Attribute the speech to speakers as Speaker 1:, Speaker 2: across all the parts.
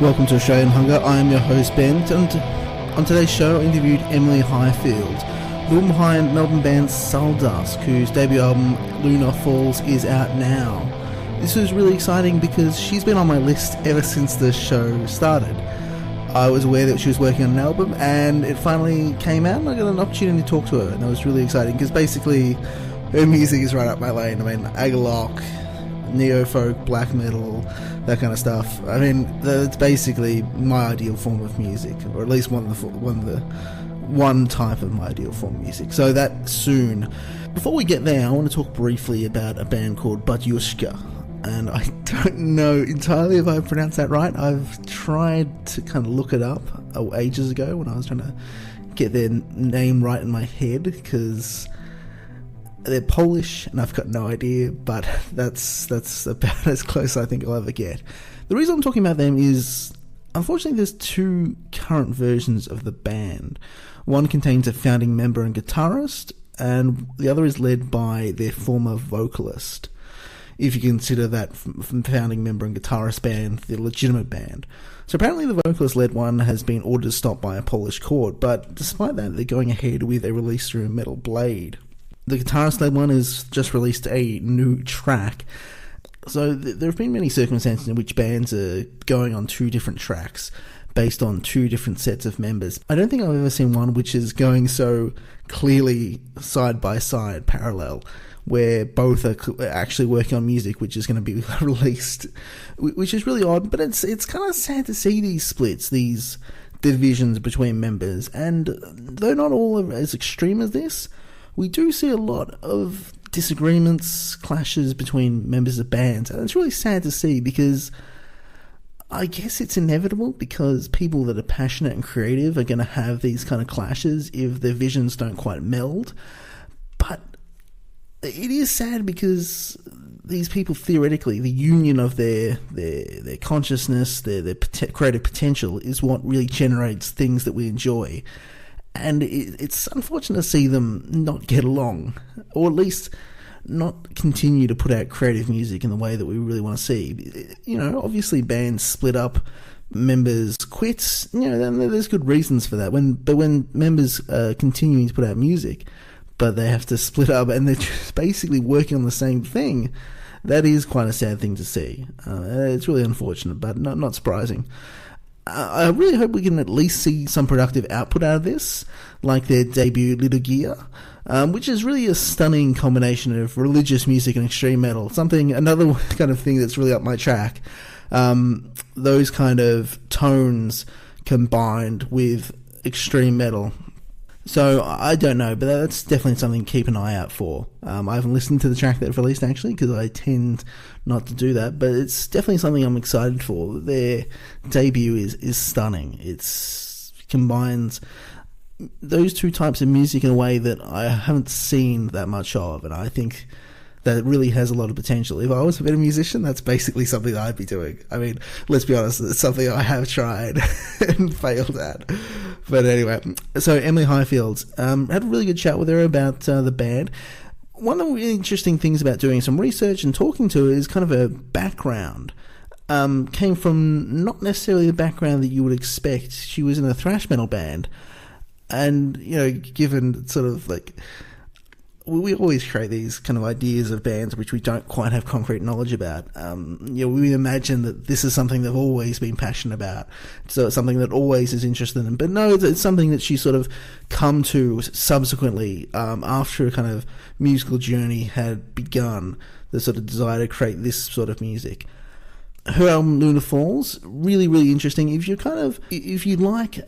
Speaker 1: Welcome to Australian Hunger. I am your host Ben, and on today's show I interviewed Emily Highfield, the woman behind Melbourne band Suldusk, whose debut album Lunar Falls is out now. This was really exciting because she's been on my list ever since the show started. I was aware that she was working on an album, and it finally came out and I got an opportunity to talk to her, and it was really exciting because basically her music is right up my lane. I mean, Agalock, neo-folk, black metal, that kind of stuff. I mean, it's basically my ideal form of music, or at least one type of my ideal form of music. So that soon. Before we get there, I want to talk briefly about a band called Batushkas, and I don't know entirely if I pronounced that right. I've tried to kind of look it up ages ago when I was trying to get their name right in my head, because they're Polish, and I've got no idea, but that's about as close I think I'll ever get. The reason I'm talking about them is, unfortunately, there's two current versions of the band. One contains a founding member and guitarist, and the other is led by their former vocalist, if you consider that founding member and guitarist band the legitimate band. So apparently the vocalist-led one has been ordered to stop by a Polish court, but despite that, they're going ahead with a release through Metal Blade. The guitarist-led one has just released a new track. So there have been many circumstances in which bands are going on two different tracks based on two different sets of members. I don't think I've ever seen one which is going so clearly side by side, parallel, where both are actually working on music which is going to be released, which is really odd. But it's kind of sad to see these splits, these divisions between members. And though not all are as extreme as this, we do see a lot of disagreements, clashes between members of bands, and it's really sad to see, because I guess it's inevitable, because people that are passionate and creative are going to have these kind of clashes if their visions don't quite meld. But it is sad because these people, theoretically, the union of their consciousness, their creative potential is what really generates things that we enjoy. And it's unfortunate to see them not get along, or at least not continue to put out creative music in the way that we really want to see. You know, obviously bands split up, members quit, you know, then there's good reasons for that. But when members are continuing to put out music, but they have to split up and they're just basically working on the same thing, that is quite a sad thing to see. It's really unfortunate, but not surprising. I really hope we can at least see some productive output out of this, like their debut Liturgia, which is really a stunning combination of religious music and extreme metal. Another kind of thing that's really up my track. Those kind of tones combined with extreme metal. So I don't know, but that's definitely something to keep an eye out for. I haven't listened to the track that they've released, actually, because I tend not to do that, but it's definitely something I'm excited for. Their debut is stunning. It combines those two types of music in a way that I haven't seen that much of, and I think that really has a lot of potential. If I was a better musician, that's basically something that I'd be doing. I mean, let's be honest, it's something I have tried and failed at. But anyway, so Emily Highfield, had a really good chat with her about the band. One of the really interesting things about doing some research and talking to her is kind of her background. Came from not necessarily the background that you would expect. She was in a thrash metal band, and, you know, given sort of like, we always create these kind of ideas of bands which we don't quite have concrete knowledge about. We imagine that this is something they've always been passionate about, so it's something that always is interested in them. But no, it's something that she sort of come to subsequently, after a kind of musical journey had begun, the sort of desire to create this sort of music. her album Lunar Falls, really, really interesting. If you like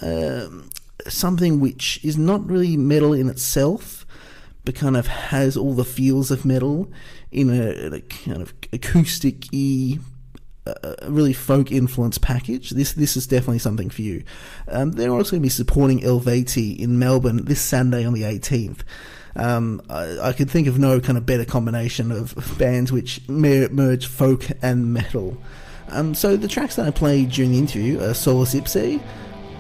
Speaker 1: something which is not really metal in itself, but kind of has all the feels of metal in a kind of acoustic-y, really folk-influenced package, this is definitely something for you. They're also going to be supporting Elvati in Melbourne this Saturday on the 18th. I could think of no kind of better combination of bands which merge folk and metal. So the tracks that I played during the interview are Solus Ipse,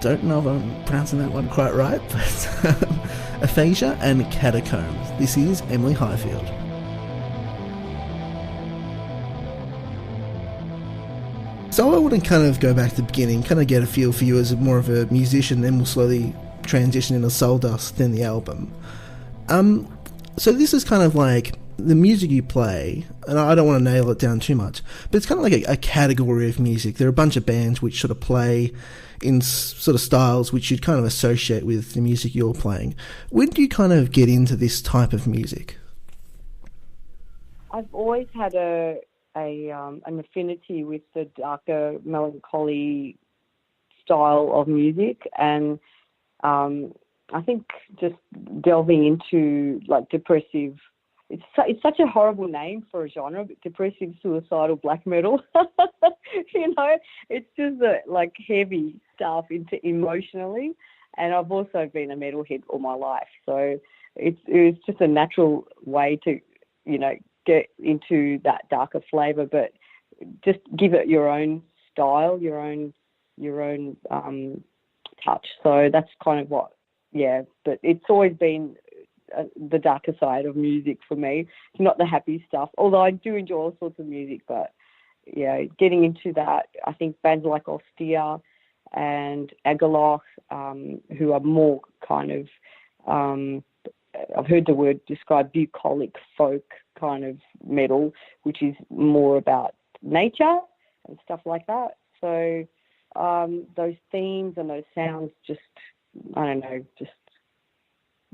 Speaker 1: don't know if I'm pronouncing that one quite right, but Aphasia and Catacombs. This is Emily Highfield. So I want to kind of go back to the beginning, kind of get a feel for you as more of a musician, then we'll slowly transition into Suldusk, then the album. So this is kind of like the music you play, and I don't want to nail it down too much, but it's kind of like a category of music. There are a bunch of bands which sort of play in sort of styles which you'd kind of associate with the music you're playing. When do you kind of get into this type of music?
Speaker 2: I've always had an affinity with the darker, melancholy style of music, and I think just delving into like depressive. It's such a horrible name for a genre, but depressive, suicidal black metal. It's just like heavy stuff into emotionally. And I've also been a metalhead all my life, so it's just a natural way to, get into that darker flavour, but just give it your own style, your own touch. So that's kind of what, But it's always been the darker side of music for me. It's not the happy stuff, although I do enjoy all sorts of music. But getting into that, I think bands like Austere and Agaloch, who are more kind of, I've heard the word described bucolic folk kind of metal, which is more about nature and stuff like that. So those themes and those sounds just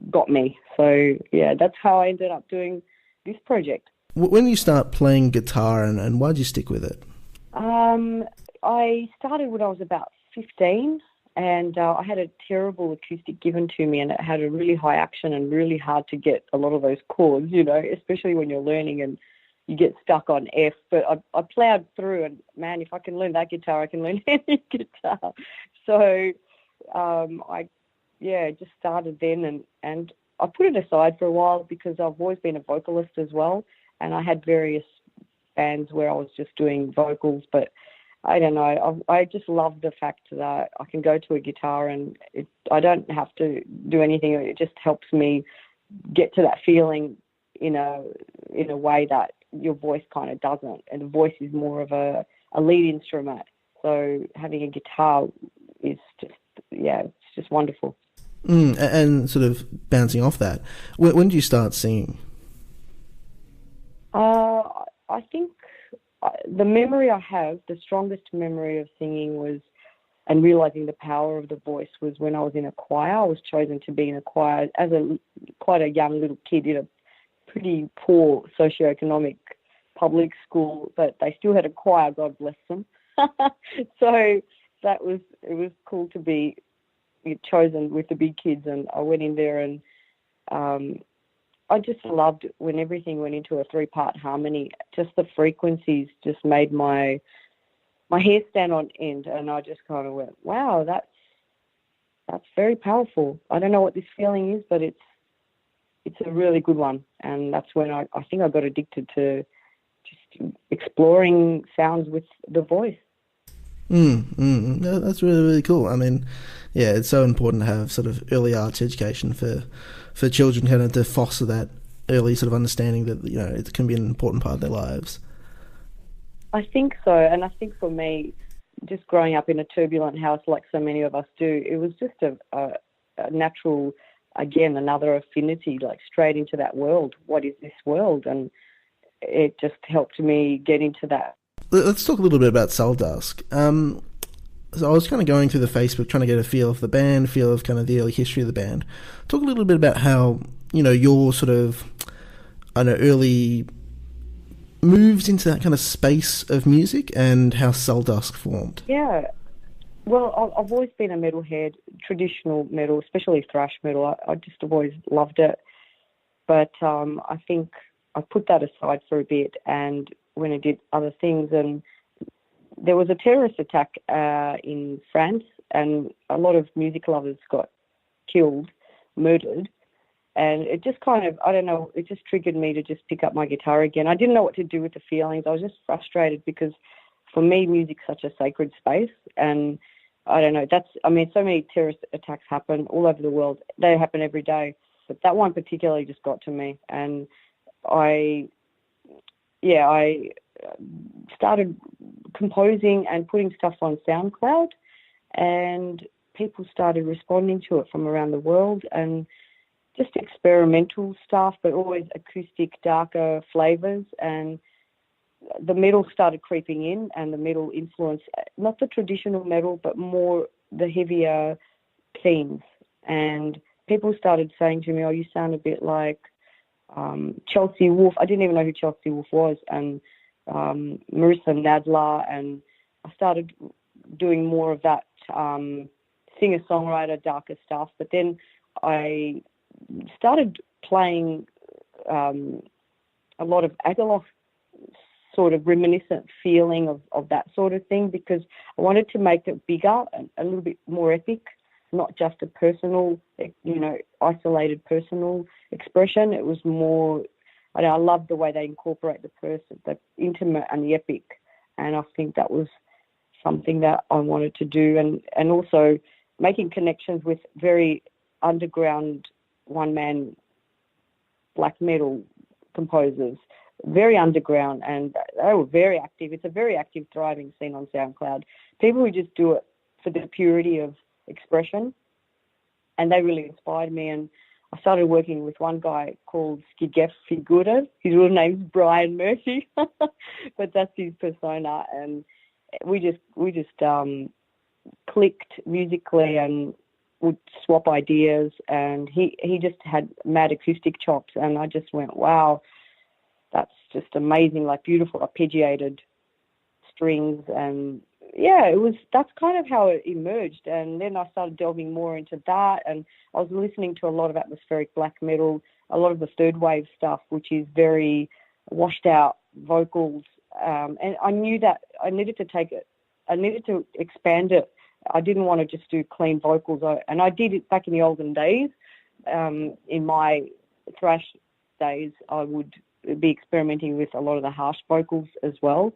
Speaker 2: got me. So that's how I ended up doing this project.
Speaker 1: When you start playing guitar, and why did you stick with it?
Speaker 2: I started when I was about 15, and I had a terrible acoustic given to me, and it had a really high action and really hard to get a lot of those chords, especially when you're learning and you get stuck on F. But I plowed through, and man, if I can learn that guitar, I can learn any guitar. So I just started then, and I put it aside for a while because I've always been a vocalist as well, and I had various bands where I was just doing vocals, but I don't know, I just love the fact that I can go to a guitar and I don't have to do anything. It just helps me get to that feeling in a way that your voice kind of doesn't, and the voice is more of a lead instrument. So having a guitar is just, it's just wonderful.
Speaker 1: And sort of bouncing off that, when do you start singing?
Speaker 2: I think the memory I have, the strongest memory of singing was, and realising the power of the voice, was when I was in a choir. I was chosen to be in a choir as quite a young little kid in a pretty poor socioeconomic public school, but they still had a choir, God bless them. So it was cool to be chosen with the big kids, and I went in there, and I just loved when everything went into a 3-part harmony. Just the frequencies just made my hair stand on end, and I just kind of went, wow, that's very powerful. I don't know what this feeling is, but it's a really good one. And that's when I think I got addicted to just exploring sounds with the voice.
Speaker 1: No, that's really, really cool. I mean, it's so important to have sort of early arts education for children, kind of to foster that early sort of understanding that, it can be an important part of their lives.
Speaker 2: I think so. And I think for me, just growing up in a turbulent house like so many of us do, it was just a natural, again, another affinity, like straight into that world. What is this world? And it just helped me get into that.
Speaker 1: Let's talk a little bit about Suldusk. So I was kind of going through the Facebook trying to get a feel of the band, feel of kind of the early history of the band. Talk a little bit about how, your sort of, early moves into that kind of space of music and how Suldusk formed?
Speaker 2: Yeah. Well, I've always been a metalhead, traditional metal, especially thrash metal. I just have always loved it. But I think I put that aside for a bit and when I did other things. And there was a terrorist attack in France and a lot of music lovers got killed, murdered. And it just kind of, I don't know, it just triggered me to just pick up my guitar again. I didn't know what to do with the feelings. I was just frustrated because for me, music's such a sacred space. And I don't know, so many terrorist attacks happen all over the world. They happen every day. But that one particularly just got to me. And I started composing and putting stuff on SoundCloud, and people started responding to it from around the world, and just experimental stuff, but always acoustic, darker flavors. And the metal started creeping in, and the metal influence, not the traditional metal, but more the heavier themes. And people started saying to me, "Oh, you sound a bit like Chelsea Wolfe." I didn't even know who Chelsea Wolfe was, and Marissa Nadler. And I started doing more of that singer-songwriter, darker stuff. But then I started playing a lot of Agalloch, sort of reminiscent feeling of that sort of thing, because I wanted to make it bigger and a little bit more epic, not just a personal, isolated personal expression. It was more, I love the way they incorporate the intimate and the epic. And I think that was something that I wanted to do. And also making connections with very underground one-man black metal composers, very underground, and they were very active. It's a very active, thriving scene on SoundCloud. People who just do it for the purity of expression, and they really inspired me. And I started working with one guy called Skigef Figura. His real name is Brian Murphy, but that's his persona. And we just clicked musically and would swap ideas. And he just had mad acoustic chops, and I just went, wow, that's just amazing, like beautiful arpeggiated strings. And yeah, that's kind of how it emerged. And then I started delving more into that, and I was listening to a lot of atmospheric black metal, a lot of the third wave stuff, which is very washed out vocals. And I knew that I needed to expand it. I didn't want to just do clean vocals. And I did it back in the olden days. In my thrash days, I would be experimenting with a lot of the harsh vocals as well.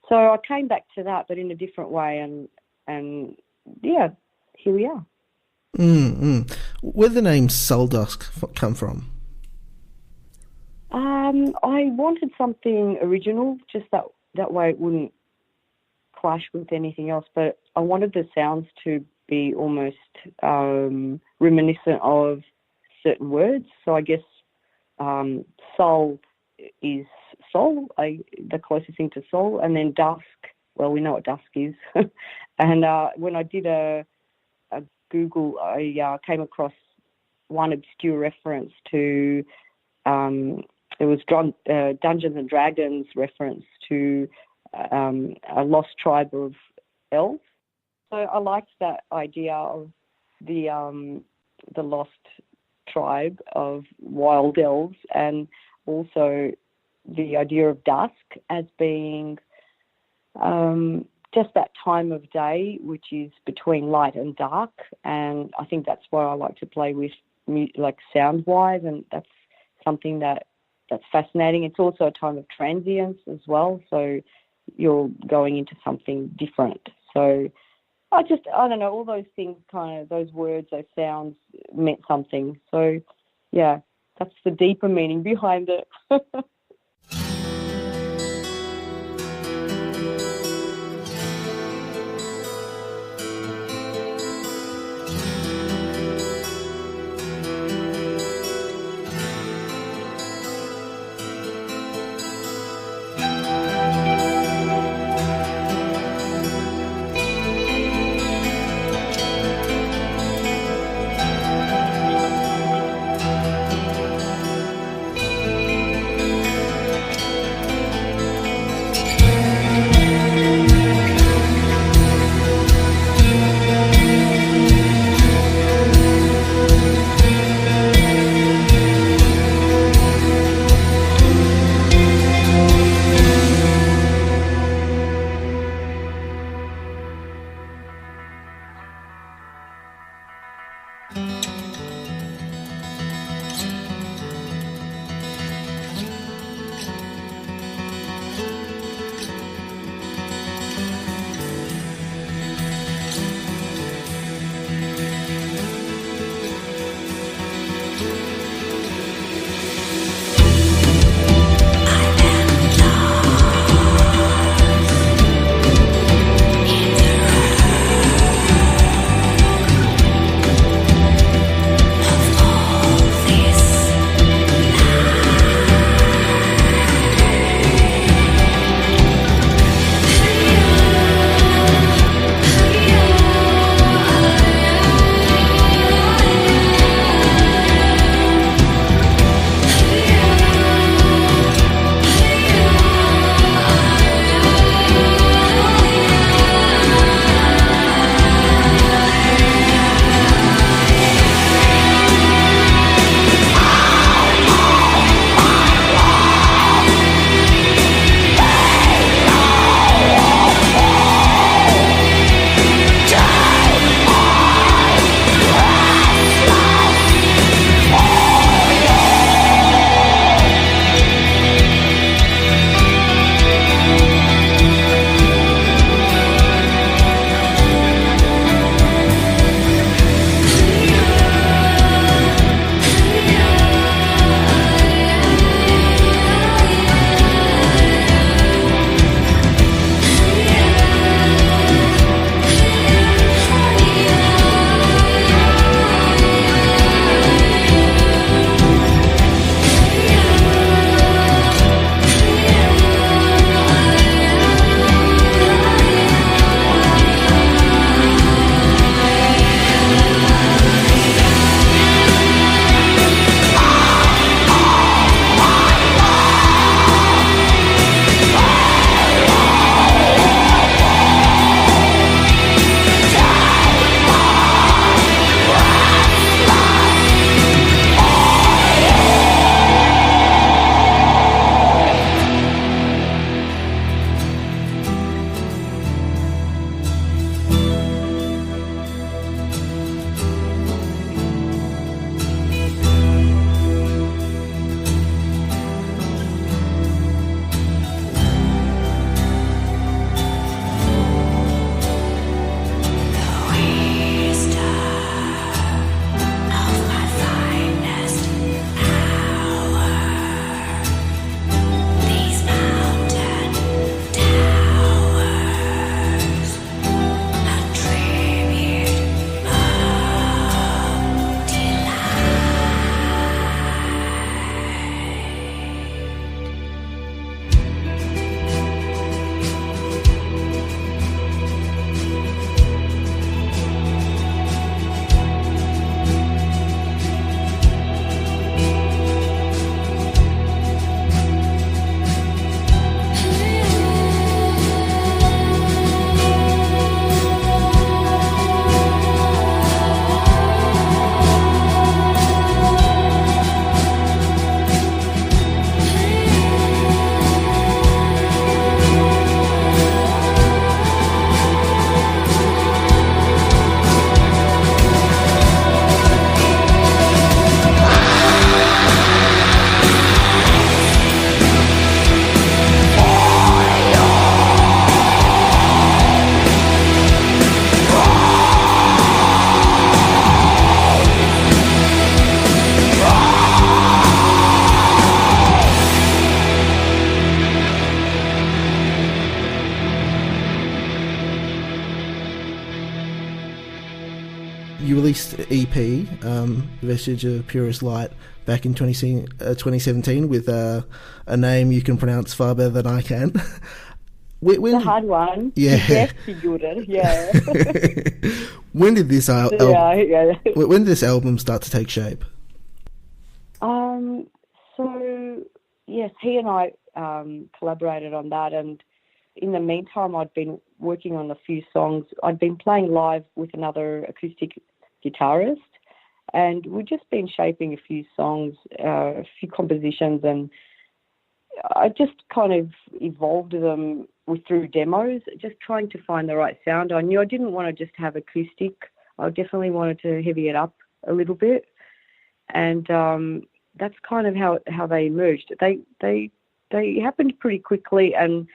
Speaker 2: So I came back to that, but in a different way, and yeah, here we are.
Speaker 1: Where did the name Suldusk come from?
Speaker 2: I wanted something original, just that way it wouldn't clash with anything else, but I wanted the sounds to be almost reminiscent of certain words. So I guess soul is soul, the closest thing to soul, and then dusk, well, we know what dusk is. And when I did a Google, I came across one obscure reference to, it was Dungeons and Dragons reference to a lost tribe of elves. So I liked that idea of the lost tribe of wild elves, and also the idea of dusk as being just that time of day which is between light and dark. And I think that's why I like to play with like sound-wise, and that's something that's fascinating. It's also a time of transience as well, so you're going into something different. So I don't know, all those things, kind of those words, those sounds meant something. So yeah, that's the deeper meaning behind it.
Speaker 1: you released EP, Vestige of Purest Light, back in 2017 with a name you can pronounce far better than I can.
Speaker 2: It's a hard one.
Speaker 1: Yeah.
Speaker 2: Yes, figured, yeah.
Speaker 1: When did this when did this album start to take shape?
Speaker 2: So yes, he and I collaborated on that, and in the meantime I'd been working on a few songs. I'd been playing live with another acoustic guitarist, and we'd just been shaping a few songs, a few compositions, and I just kind of evolved them through demos, just trying to find the right sound. I knew I didn't want to just have acoustic. I definitely wanted to heavy it up a little bit, and that's kind of how they emerged. They happened pretty quickly, and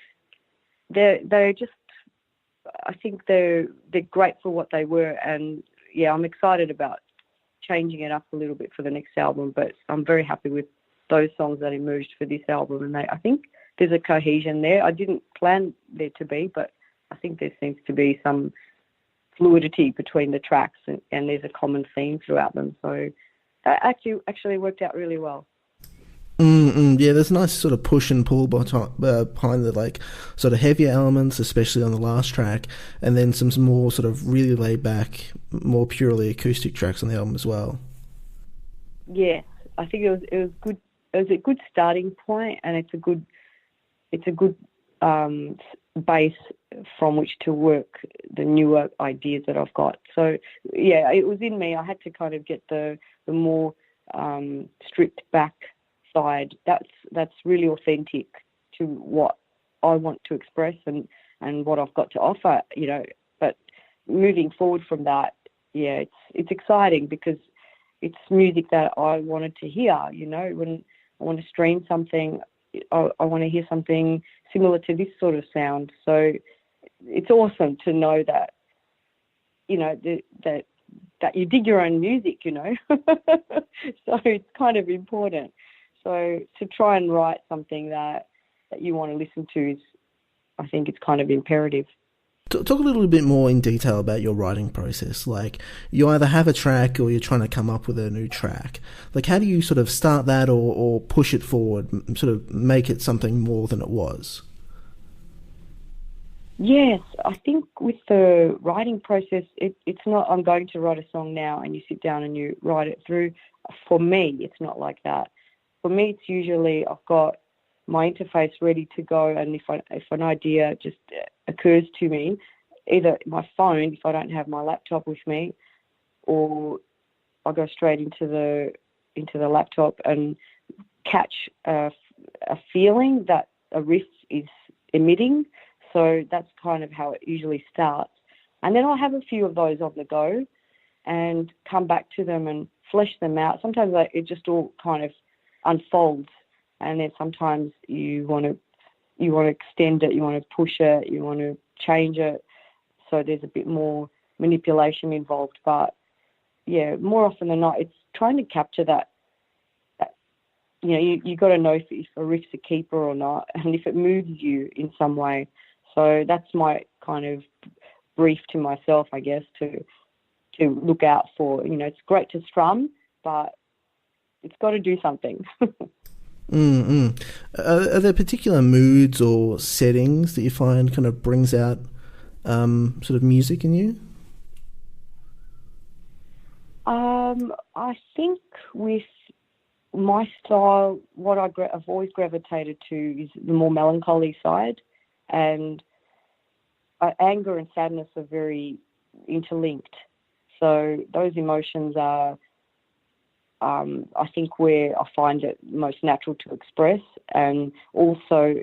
Speaker 2: they're just, I think they're great for what they were, and yeah, I'm excited about changing it up a little bit for the next album, but I'm very happy with those songs that emerged for this album, and I think there's a cohesion there. I didn't plan there to be, but I think there seems to be some fluidity between the tracks, and there's a common theme throughout them, so that actually worked out really well.
Speaker 1: Yeah, there's a nice sort of push and pull behind the like sort of heavier elements, especially on the last track, and then some more sort of really laid back, more purely acoustic tracks on the album as well.
Speaker 2: Yes, I think it was good. It was a good starting point, and it's a good base from which to work the newer ideas that I've got. So yeah, it was in me. I had to kind of get the more stripped back side. That's really authentic to what I want to express and what I've got to offer, you know. But moving forward from that, yeah, it's exciting because it's music that I wanted to hear, you know. When I want to stream something, I want to hear something similar to this sort of sound. So it's awesome to know that, you know, that you dig your own music, you know. So it's kind of important. So to try and write something that you want to listen to is, I think it's kind of imperative.
Speaker 1: Talk a little bit more in detail about your writing process. Like, you either have a track or you're trying to come up with a new track. Like, how do you sort of start that or push it forward, sort of make it something more than it was?
Speaker 2: Yes, I think with the writing process, it's not I'm going to write a song now and you sit down and you write it through. For me, it's not like that. For me, it's usually I've got my interface ready to go, and if an idea just occurs to me, either my phone, if I don't have my laptop with me, or I go straight into the laptop and catch a feeling that a riff is emitting. So that's kind of how it usually starts. And then I'll have a few of those on the go and come back to them and flesh them out. Sometimes it just all kind of unfolds, and then sometimes you want to extend it, you want to push it, you want to change it. So there's a bit more manipulation involved. But yeah, more often than not, it's trying to capture that you know, you got to know if a riff's a keeper or not, and if it moves you in some way. So that's my kind of brief to myself, I guess, to look out for. You know, it's great to strum, but it's got to do something.
Speaker 1: Are there particular moods or settings that you find kind of brings out sort of music in you?
Speaker 2: I think with my style, what I've always gravitated to is the more melancholy side, and anger and sadness are very interlinked. So those emotions are, I think, where I find it most natural to express. And also,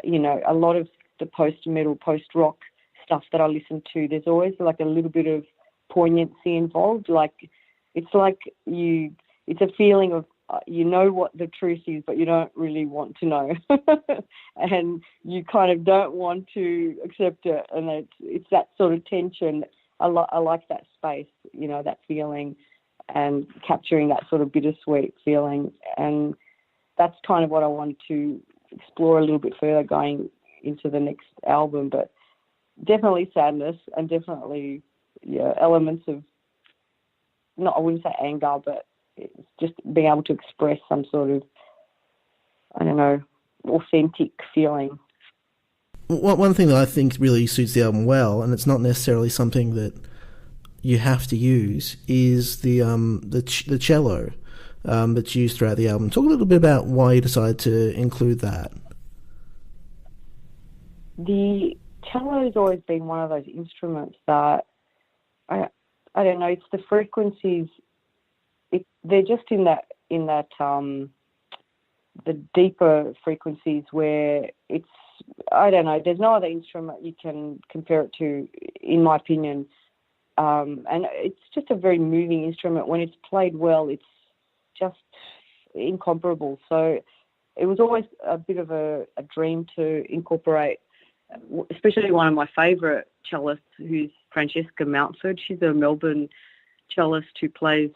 Speaker 2: you know, a lot of the post-metal, post-rock stuff that I listen to, there's always like a little bit of poignancy involved. Like, it's like it's a feeling of, you know what the truth is, but you don't really want to know. And you kind of don't want to accept it. And it's that sort of tension. I like that space, you know, that feeling, and capturing that sort of bittersweet feeling. And that's kind of what I wanted to explore a little bit further going into the next album. But definitely sadness, and definitely, yeah, elements of, I wouldn't say anger, but it's just being able to express some sort of, I don't know, authentic feeling.
Speaker 1: One thing that I think really suits the album well, and it's not necessarily something that you have to use, is the cello that's used throughout the album. Talk a little bit about why you decided to include that.
Speaker 2: The cello's always been one of those instruments that I don't know. It's the frequencies. They're just in that the deeper frequencies where it's, I don't know, there's no other instrument you can compare it to, in my opinion, and it's just a very moving instrument. When it's played well, it's just incomparable. So it was always a bit of a dream to incorporate, especially one of my favourite cellists, who's Francesca Mountford. She's a Melbourne cellist who plays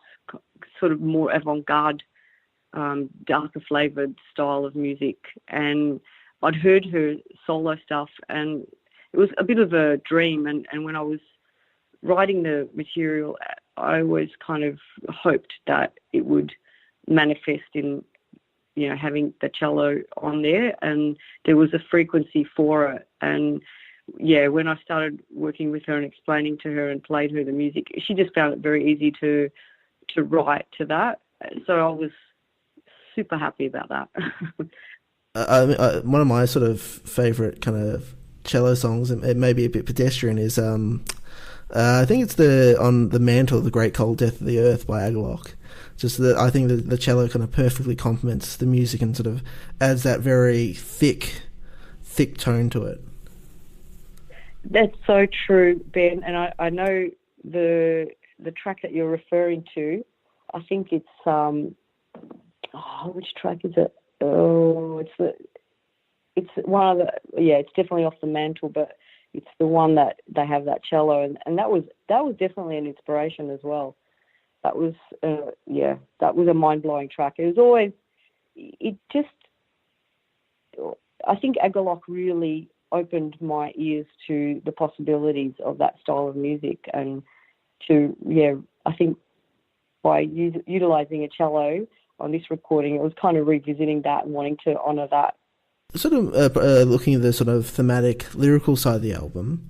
Speaker 2: sort of more avant-garde, darker flavoured style of music. And I'd heard her solo stuff, and it was a bit of a dream. And when I was writing the material, I always kind of hoped that it would manifest in, you know, having the cello on there, and there was a frequency for it. And yeah, when I started working with her and explaining to her and played her the music, she just found it very easy to write to that. So I was super happy about that.
Speaker 1: One of my sort of favourite kind of cello songs, it may be a bit pedestrian, is I think it's On the Mantle, The Great Cold Death of the Earth by Agalock. Just that I think the cello kind of perfectly complements the music and sort of adds that very thick tone to it.
Speaker 2: That's so true, Ben. And I know the track that you're referring to. I think it's which track is it? Oh, it's one of the, yeah, it's definitely Off the Mantle, but it's the one that they have that cello, and that was definitely an inspiration as well. That was that was a mind-blowing track. It was always, I think Agalock really opened my ears to the possibilities of that style of music, and I think by utilising a cello on this recording, it was kind of revisiting that and wanting to honour that.
Speaker 1: Sort of looking at the sort of thematic, lyrical side of the album,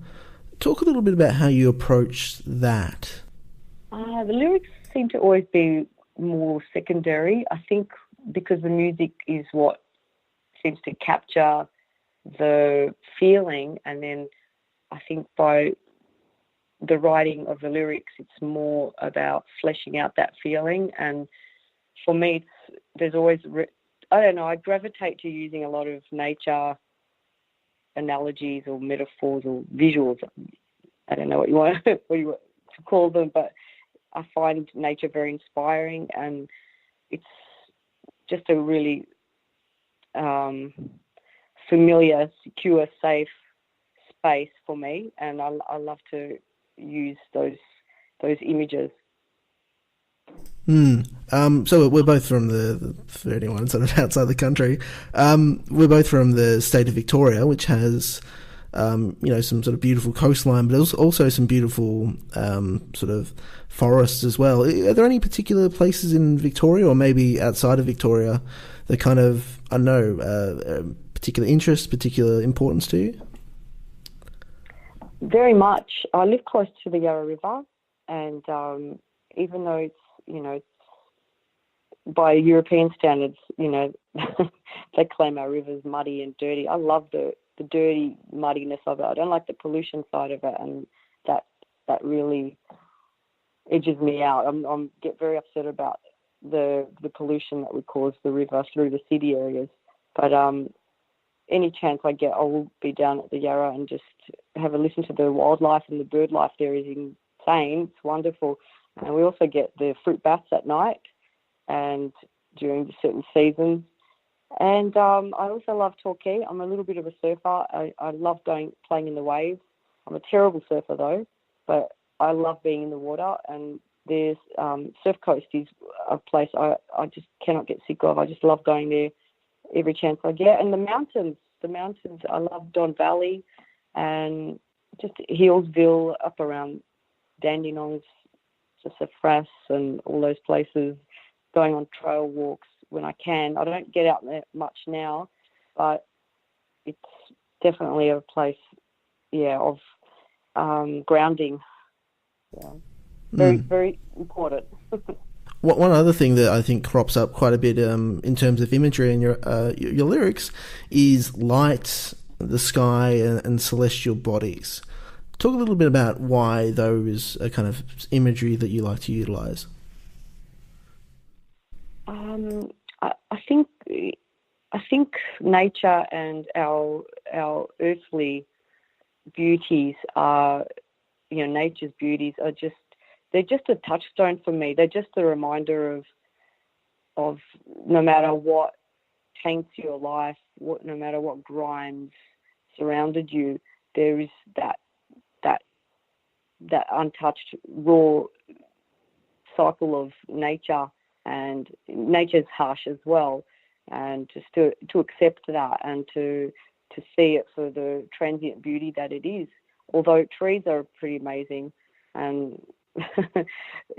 Speaker 1: talk a little bit about how you approach that.
Speaker 2: The lyrics seem to always be more secondary, I think, because the music is what seems to capture the feeling, and then I think by the writing of the lyrics, it's more about fleshing out that feeling. And for me, there's always, I don't know, I gravitate to using a lot of nature analogies or metaphors or visuals. I don't know what you want to call them, but I find nature very inspiring, and it's just a really familiar, secure, safe space for me, and I love to use those images.
Speaker 1: So we're both from for anyone sort of outside the country, we're both from the state of Victoria, which has some sort of beautiful coastline, but also some beautiful sort of forests as well. Are there any particular places in Victoria, or maybe outside of Victoria, that kind of, I don't know, particular interest, particular importance to you?
Speaker 2: Very much. I live close to the Yarra River, and even though it's, by European standards, they claim our river's muddy and dirty. I love the dirty muddiness of it. I don't like the pollution side of it, and that really edges me out. I get very upset about the pollution that would cause the river through the city areas. But any chance I get, I will be down at the Yarra and just have a listen to the wildlife, and the bird life there is insane. It's wonderful. And we also get the fruit bats at night and during certain seasons. And I also love Torquay. I'm a little bit of a surfer. I love playing in the waves. I'm a terrible surfer though, but I love being in the water. And there's Surf Coast is a place I just cannot get sick of. I just love going there every chance I get. And the mountains, I love Don Valley and just Hillsville up around Dandenongs, Sassafras and all those places, going on trail walks when I can. I don't get out there much now, but it's definitely a place, of grounding. Yeah. Very, very important.
Speaker 1: One other thing that I think crops up quite a bit in terms of imagery in your lyrics is light, the sky, and celestial bodies. Talk a little bit about why those are kind of imagery that you like to utilise.
Speaker 2: I think nature and our earthly beauties are nature's beauties are they're just a touchstone for me. They're just a reminder of no matter what taints your life, no matter what grinds surrounded you, there is that untouched raw cycle of nature, and nature's harsh as well, and just to accept that and to see it for the transient beauty that it is. Although trees are pretty amazing, and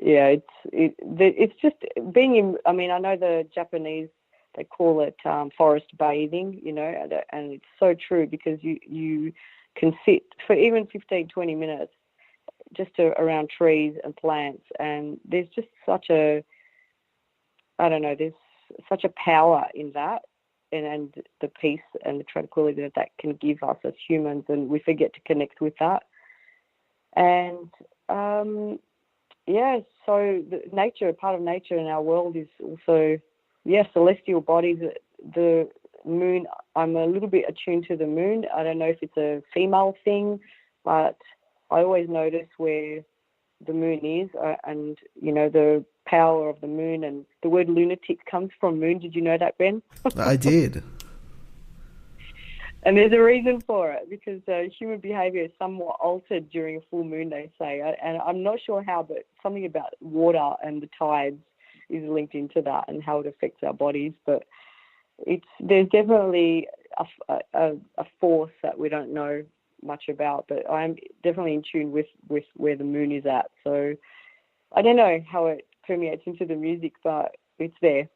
Speaker 2: yeah, it's just being in. I mean, I know the Japanese, they call it forest bathing, and it's so true, because you can sit for even 15, 20 minutes just around trees and plants, and there's just such a, there's such a power in that, and the peace and the tranquility that can give us as humans, and we forget to connect with that. And so nature, part of nature in our world is also, celestial bodies. The moon, I'm a little bit attuned to the moon. I don't know if it's a female thing, but I always notice where the moon is, and the power of the moon. And the word lunatic comes from moon. Did you know that, Ben?
Speaker 1: I did.
Speaker 2: And there's a reason for it, because human behaviour is somewhat altered during a full moon, they say. And I'm not sure how, but something about water and the tides is linked into that and how it affects our bodies. But there's definitely a force that we don't know much about, but I'm definitely in tune with where the moon is at. So I don't know how it permeates into the music, but it's there.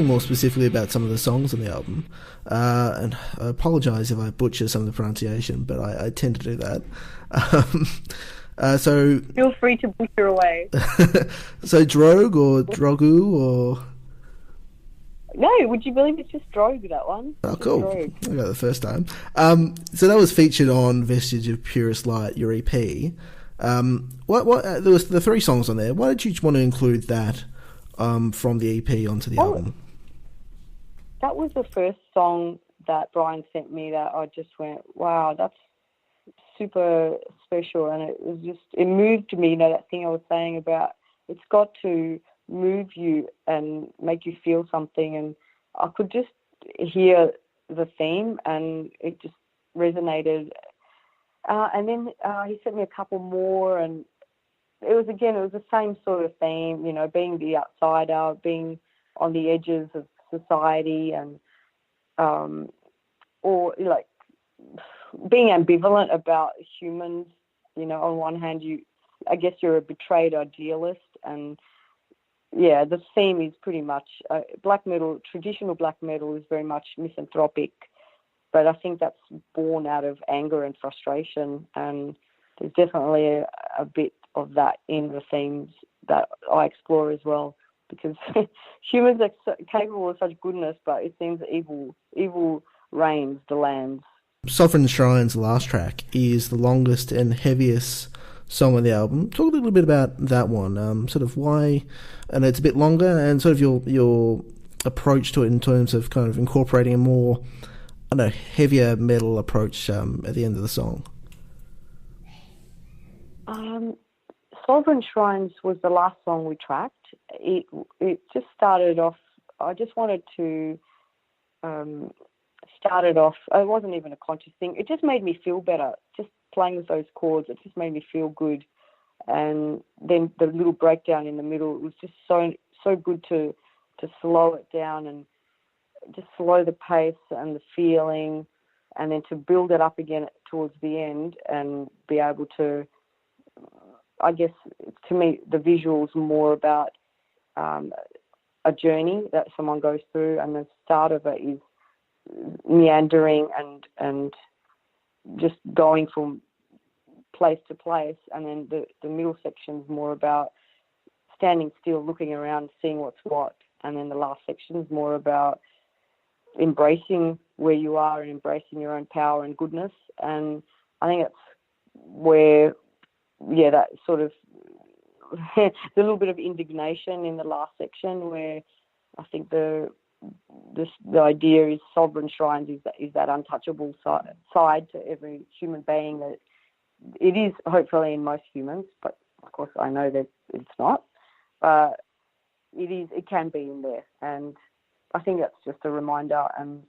Speaker 1: talking more specifically about some of the songs on the album, and I apologise if I butcher some of the pronunciation, but I tend to do that. So
Speaker 2: feel free to butcher away.
Speaker 1: So Drogue or Drogu or...
Speaker 2: No, would you believe it's just Drogue, that one?
Speaker 1: Oh, cool. I got it the first time. So that was featured on Vestige of Purest Light, your EP. There was the 3 songs on there. Why did you want to include that from the EP onto the album?
Speaker 2: That was the first song that Brian sent me that I just went, wow, that's super special. And it moved me, that thing I was saying about it's got to move you and make you feel something. And I could just hear the theme and it just resonated. And then he sent me a couple more, and it was the same sort of theme, being the outsider, being on the edges of society, and or like being ambivalent about humans. On one hand, I guess you're a betrayed idealist, and yeah, the theme is pretty much black metal. Traditional black metal is very much misanthropic, but I think that's born out of anger and frustration, and there's definitely a bit of that in the themes that I explore as well, because humans are capable of such goodness, but it seems evil reigns the lands.
Speaker 1: Sovereign Shrines, the last track, is the longest and heaviest song on the album. Talk a little bit about that one, sort of why, and it's a bit longer, and sort of your approach to it in terms of kind of incorporating a more, heavier metal approach at the end of the song.
Speaker 2: Sovereign Shrines was the last song we tracked. It just started off, I just wanted to start it off, it wasn't even a conscious thing, it just made me feel better, just playing with those chords, it just made me feel good. And then the little breakdown in the middle, it was just so good to slow it down and just slow the pace and the feeling, and then to build it up again towards the end and be able to, I guess, to me, the visual's more about a journey that someone goes through, and the start of it is meandering and just going from place to place, and then the middle section is more about standing still, looking around, seeing what's what, and then the last section is more about embracing where you are and embracing your own power and goodness. And I think that's where, that sort of there's a little bit of indignation in the last section, where I think the idea is Sovereign Shrines is that untouchable side to every human being that it is, hopefully, in most humans, but of course I know that it's not, but it can be in there, and I think that's just a reminder, and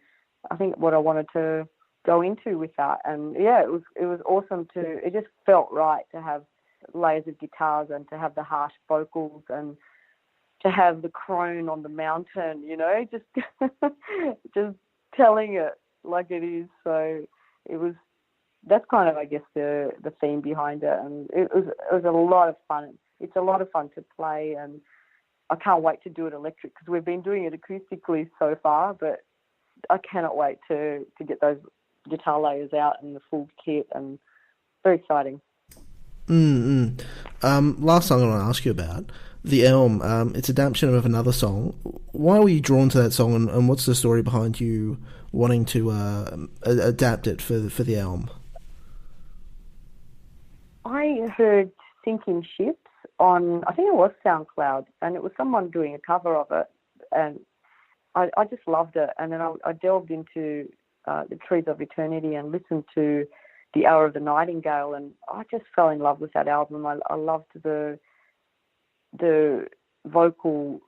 Speaker 2: I think what I wanted to go into with that, and it was awesome it just felt right to have layers of guitars and to have the harsh vocals and to have the crone on the mountain, just just telling it like it is. So that's kind of, I guess, the theme behind it, and it was a lot of fun. It's a lot of fun to play, and I can't wait to do it electric, because we've been doing it acoustically so far, but I cannot wait to get those guitar layers out and the full kit, and very exciting.
Speaker 1: Last song I want to ask you about, The Elm. It's adaptation of another song. Why were you drawn to that song, and what's the story behind you wanting to adapt it for The Elm?
Speaker 2: I heard Sinking Ships on, I think it was SoundCloud, and it was someone doing a cover of it, and I just loved it. And then I delved into the Trees of Eternity and listened to The Hour of the Nightingale, and I just fell in love with that album. I loved the vocal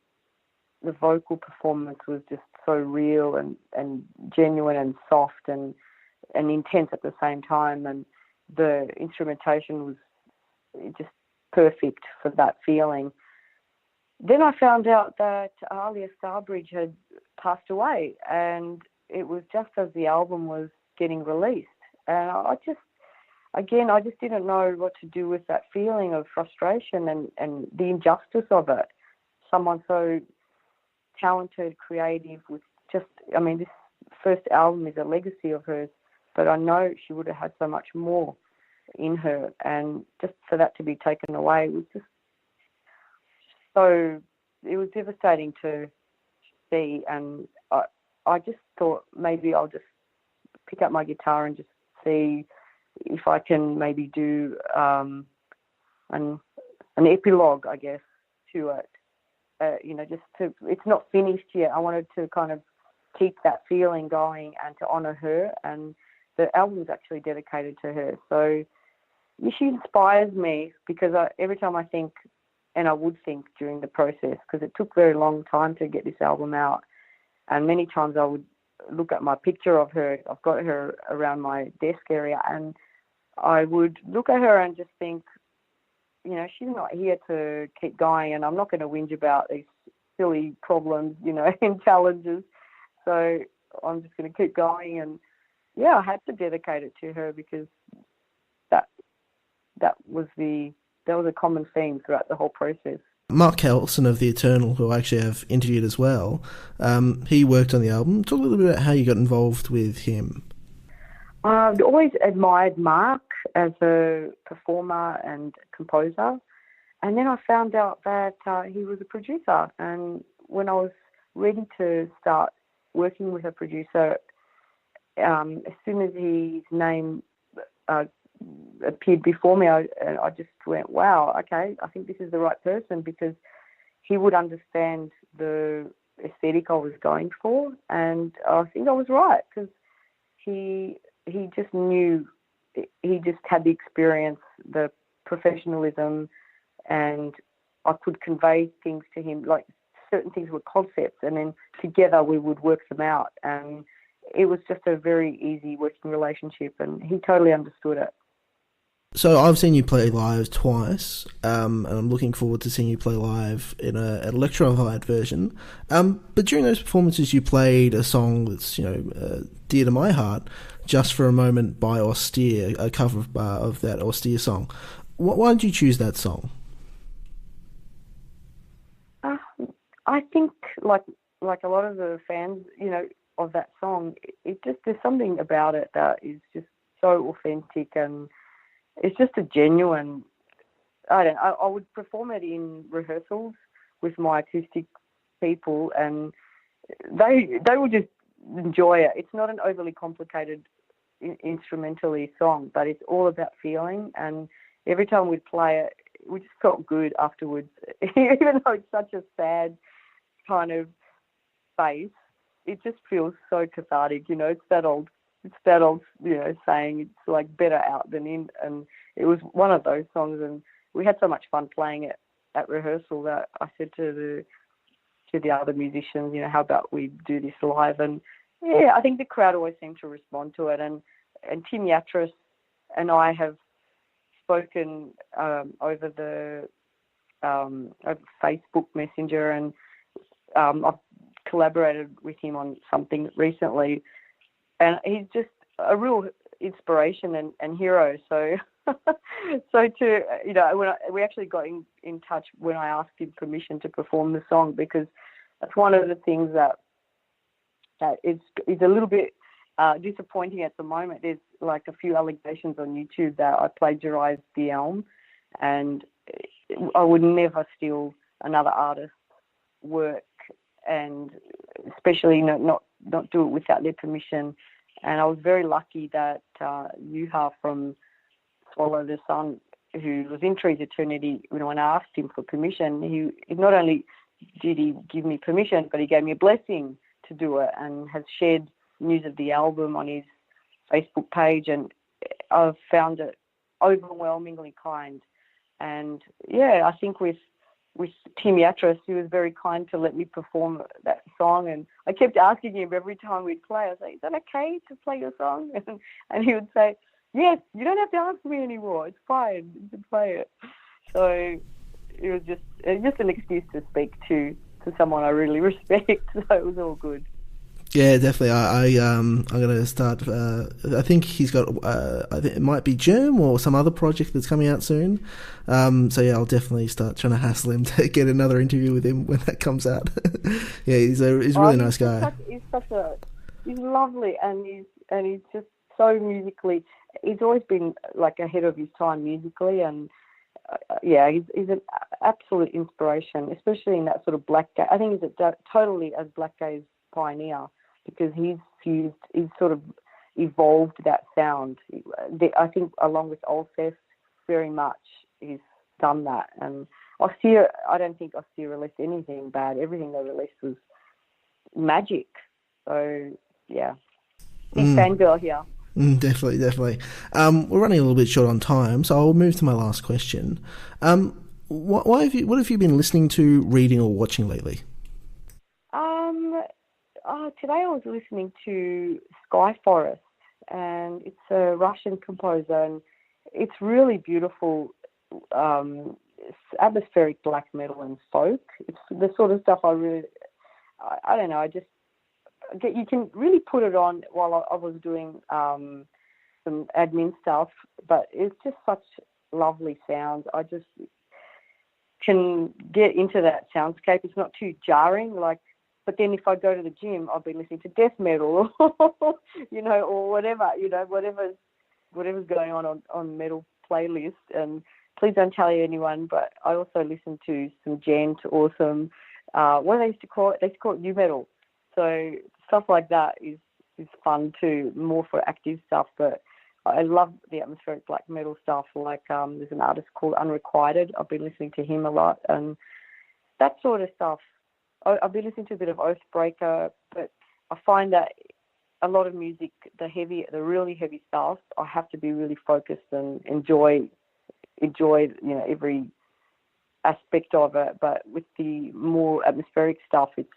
Speaker 2: performance was just so real and genuine and soft and intense at the same time, and the instrumentation was just perfect for that feeling. Then I found out that Alia Starbridge had passed away, and it was just as the album was getting released. And I just didn't know what to do with that feeling of frustration and the injustice of it. Someone so talented, creative, with just, I mean, this first album is a legacy of hers, but I know she would have had so much more in her, and just for that to be taken away was just so, it was devastating to see, and I just thought maybe I'll just pick up my guitar and just see if I can maybe do an epilogue, I guess, to it. Just to, it's not finished yet. I wanted to kind of keep that feeling going and to honour her, and the album is actually dedicated to her. So she inspires me because every time I think, and I would think during the process, because it took a very long time to get this album out, and many times I would look at my picture of her. I've got her around my desk area, and I would look at her and just think, she's not here to keep going, and I'm not going to whinge about these silly problems, and challenges. So I'm just going to keep going, and I had to dedicate it to her because that was a common theme throughout the whole process.
Speaker 1: Mark Kelson of The Eternal, who I actually have interviewed as well, he worked on the album. Talk a little bit about how you got involved with him.
Speaker 2: I've always admired Mark as a performer and composer, and then I found out that he was a producer, and when I was ready to start working with a producer, as soon as his name appeared before me, I just went, wow, okay, I think this is the right person, because he would understand the aesthetic I was going for, and I think I was right, because he just knew, he just had the experience, the professionalism, and I could convey things to him, like certain things were concepts, and then together we would work them out, and it was just a very easy working relationship, and he totally understood it.
Speaker 1: So I've seen you play live twice, and I'm looking forward to seeing you play live in an electrified version. But during those performances, you played a song that's dear to my heart, "Just for a Moment" by Austere, a cover of that Austere song. Why did you choose that song?
Speaker 2: I think, like a lot of the fans, of that song, it just, there's something about it that is just so authentic, and it's just a genuine. I would perform it in rehearsals with my acoustic people, and they would just enjoy it. It's not an overly complicated instrumentally song, but it's all about feeling, and every time we'd play it, we just felt good afterwards. Even though it's such a sad kind of space, it just feels so cathartic. It's that old saying, it's like better out than in, and it was one of those songs, and we had so much fun playing it at rehearsal that I said to the other musicians, how about we do this live? And I think the crowd always seemed to respond to it, and Tim Yatras and I have spoken over the over Facebook Messenger, and I've collaborated with him on something recently, and he's just a real inspiration and hero. So, when we actually got in touch when I asked him permission to perform the song, because that's one of the things that is a little bit disappointing at the moment. There's like a few allegations on YouTube that I plagiarized the Elm, and I would never steal another artist's work, and especially not do it without their permission. And I was very lucky that Yuha from Swallow the Sun, who was in Trees Eternity, when I asked him for permission, he not only did he give me permission, but he gave me a blessing to do it, and has shared news of the album on his Facebook page, and I've found it overwhelmingly kind. And I think with Tim Yatras, he was very kind to let me perform that song, and I kept asking him every time we'd play, I was like, is that okay to play your song? And he would say, yes, you don't have to ask me anymore, it's fine, you can play it. So it was just an excuse to speak to someone I really respect, so it was all good.
Speaker 1: Yeah, definitely. I'm going to start. I think he's got. I think it might be Germ or some other project that's coming out soon. So yeah, I'll definitely start trying to hassle him to get another interview with him when that comes out. Yeah, he's a really nice guy.
Speaker 2: He's lovely, and he's just so musically. He's always been like ahead of his time musically, and yeah, he's an absolute inspiration, especially in that sort of black gay. I think he's totally as black gaze pioneer, because he's sort of evolved that sound. I think along with Olsef, very much he's done that. And I don't think Austere released anything bad. Everything they released was magic. So yeah, big fangirl here.
Speaker 1: Definitely. We're running a little bit short on time, so I'll move to my last question. What have you been listening to, reading, or watching lately?
Speaker 2: Today I was listening to Sky Forest, and it's a Russian composer, and it's really beautiful. Atmospheric black metal and folk. It's the sort of stuff I don't know. You can really put it on while I was doing some admin stuff, but it's just such lovely sounds. I just can get into that soundscape. It's not too jarring, but then if I go to the gym, I'll be listening to death metal, or whatever, whatever's going on metal playlist. And please don't tell anyone, but I also listen to some gent or some, what they used to call it? They used to call it new metal. So stuff like that is fun too, more for active stuff. But I love the atmospheric black metal stuff. There's an artist called Unrequited. I've been listening to him a lot, and that sort of stuff. I've been listening to a bit of Oathbreaker, but I find that a lot of music, the really heavy stuff, I have to be really focused and enjoy every aspect of it. But with the more atmospheric stuff, it's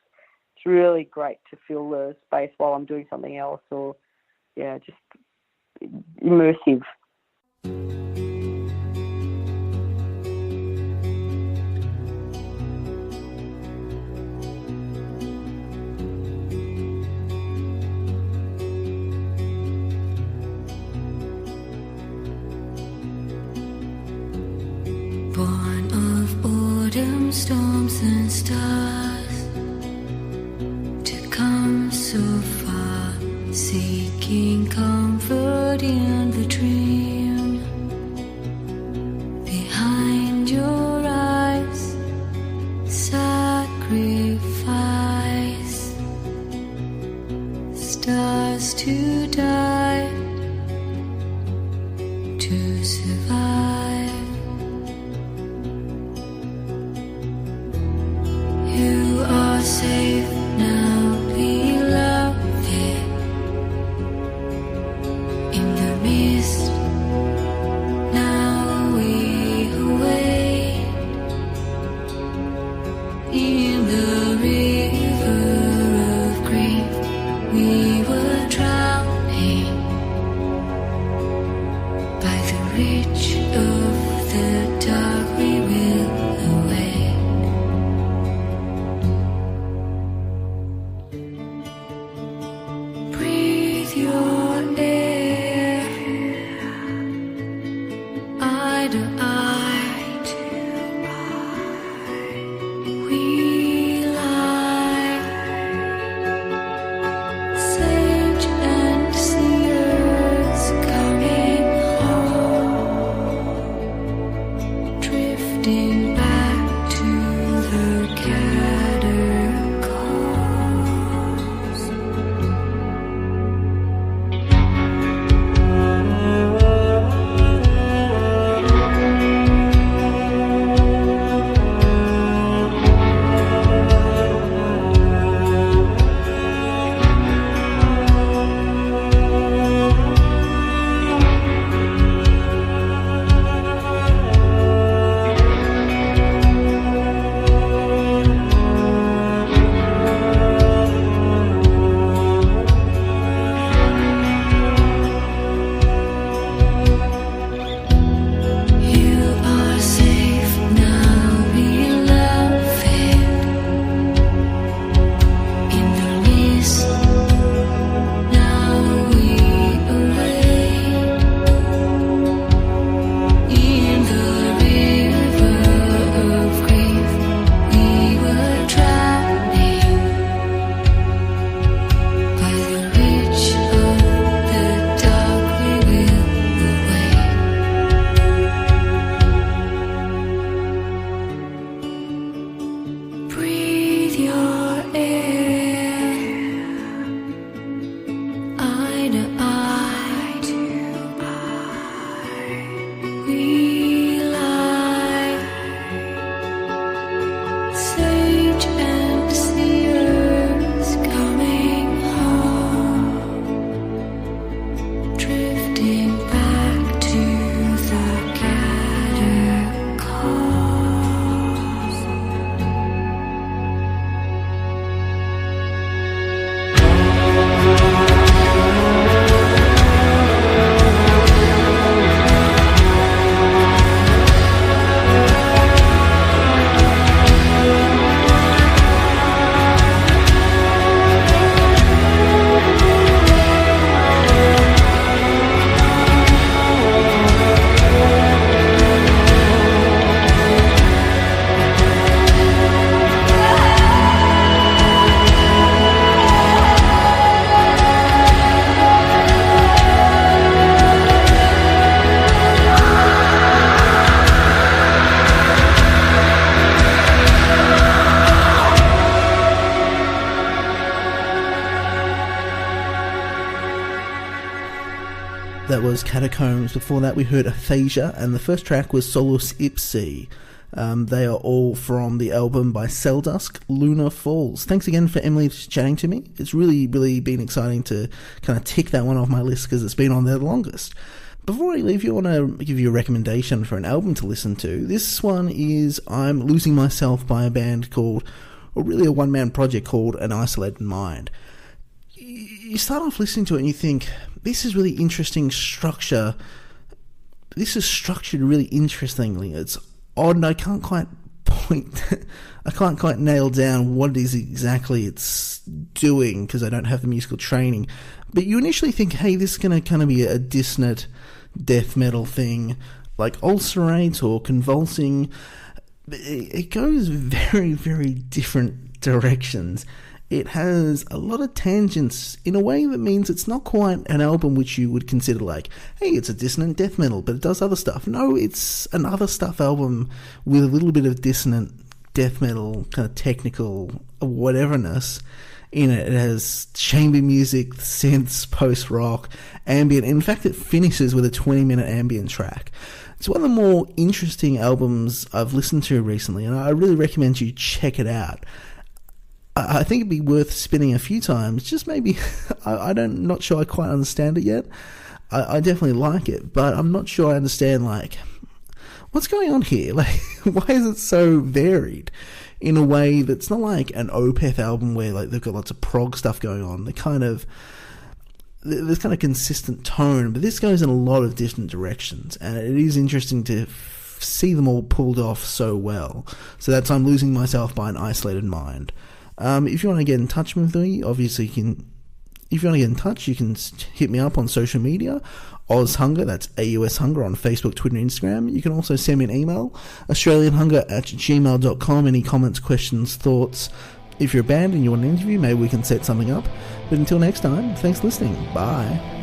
Speaker 2: really great to fill the space while I'm doing something else, or just immersive.
Speaker 3: Born of autumn storms and stars, to come so far, seeking comfort in the dream. Behind your eyes, sacrifice, stars to die, to survive. You are safe now, beloved, in the mist. Now we await in the river of grief. We were drowning by the rich
Speaker 1: That was Catacombs. Before that we heard Aphasia, and the first track was Solus Ipse. They are all from the album by Suldusk, Lunar Falls. Thanks again for Emily chatting to me. It's really been exciting to kind of tick that one off my list because it's been on there the longest. Before I leave you, I want to give you a recommendation for an album to listen to. This one is I'm Losing Myself by a band called, or really a one-man project called An Isolated Mind. You start off listening to it and you think, this is really interesting structure. This is structured really interestingly. It's odd and I can't quite nail down what it is exactly it's doing because I don't have the musical training. But you initially think, hey, this is going to kind of be a dissonant death metal thing, like ulcerate or convulsing. It goes very, very different directions. It has a lot of tangents in a way that means it's not quite an album which you would consider like, hey, it's a dissonant death metal, but it does other stuff. No, it's an other stuff album with a little bit of dissonant death metal, kind of technical whateverness in it. It has chamber music, synths, post-rock, ambient. In fact, it finishes with a 20-minute ambient track. It's one of the more interesting albums I've listened to recently, and I really recommend you check it out. I think it'd be worth spinning a few times. Just maybe, I'm not sure I quite understand it yet. I definitely like it, but I'm not sure I understand, like, what's going on here? Like, why is it so varied in a way that's not like an Opeth album where, like, they've got lots of prog stuff going on. There's kind of consistent tone, but this goes in a lot of different directions, and it is interesting to see them all pulled off so well. So that's I'm Losing Myself by An Isolated Mind. If you want to get in touch with me, obviously you can. If you want to get in touch, you can hit me up on social media, AusHunger, that's AUS Hunger on Facebook, Twitter and Instagram. You can also send me an email, australianhunger@gmail.com, any comments, questions, thoughts. If you're a band and you want an interview, maybe we can set something up. But until next time, thanks for listening. Bye.